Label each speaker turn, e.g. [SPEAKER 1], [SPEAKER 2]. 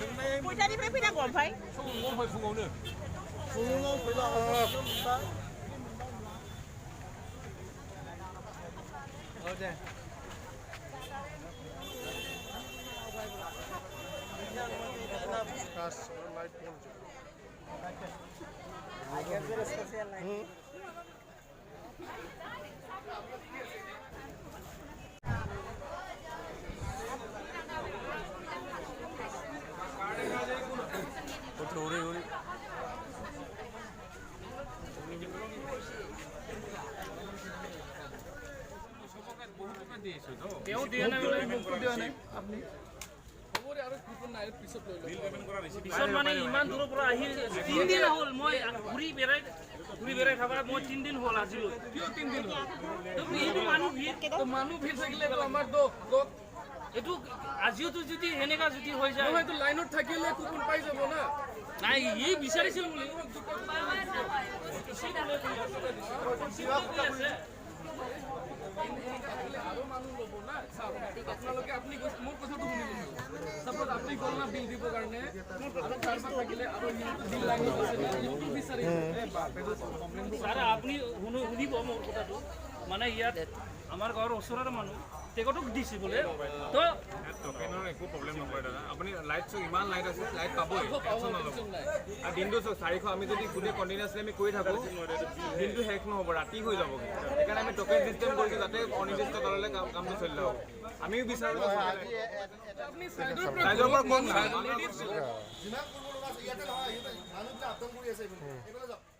[SPEAKER 1] Pwede di pwede na gom phải.
[SPEAKER 2] Phùng ngô phùng ngô nữa.
[SPEAKER 3] Phùng ngô phải là ok. Cast light on.
[SPEAKER 1] I guess there is special light.
[SPEAKER 2] কেউ দিয়ে না বলে
[SPEAKER 3] মুক্তি দিয়া নাই আপনি
[SPEAKER 4] খবৰে আৰু কুপন নাই পিছত লৈ
[SPEAKER 2] বিল পেমেন্ট কৰা ৰিচিপ্ট
[SPEAKER 5] পিছত মানে ইমান দূৰৰ পৰা আহি 3 দিন হ'ল মই ঘূৰি বেৰাই থকা মই 3 দিন হ'ল আজিলৈ
[SPEAKER 4] কিয় 3 দিন হ'ল
[SPEAKER 5] এইটো
[SPEAKER 4] মানুহ ভিৰ থাকিলে আমাৰ দোষ
[SPEAKER 5] এইটো আজিওতো যদি এনেকা যদি হৈ যায়
[SPEAKER 4] নহয়তো লাইনত থাকিলে কুপন পাই যাব না
[SPEAKER 5] নাই ই বিচাৰিছিল বুলি
[SPEAKER 4] আৰু মানুহ ল'ব না আপোনালোকে আপুনি মোৰ কথাটো শুনিব চাপোজ আপুনি গ'ল না বিল দিবৰ কাৰণে আৰু কাৰোবাৰ থাকিলে আৰু বিল লাইনত আছে সেইটো বিচাৰি
[SPEAKER 5] ছাৰ আপুনি শুনিব মোৰ কথাটো মানে ইয়াত আমাৰ গাঁৱৰ ওচৰৰ মানুহ টেকটক দিছে বোলে তো
[SPEAKER 2] টোকেনৰ একো প্ৰব্লেম নকৰে দাদা আপুনি লাইট চক ইমান লাইট আছে লাইট পাবই টেনচন নল'ব আৰু দিনটো চক 400 আমি যদি গোটেই কণ্টিনিউছলি আমি কৰি থাকোঁ দিনটো শেষ নহ'ব ৰাতি হৈ যাবগৈ সেইকাৰণে আমি টোকেন চিষ্টেম কৰিছোঁ যাতে অনিৰ্দিষ্ট কাললৈ কামটো চলি যাব আমিও বিচাৰোঁ
[SPEAKER 4] আপুনি চাইডৰ
[SPEAKER 2] ৰাইজৰ পৰা কম
[SPEAKER 3] যিমান কৰিব লগা আছে ইয়াতে নহয় মানুহবিলাক আতংক কৰি আছে এইফালে যাওক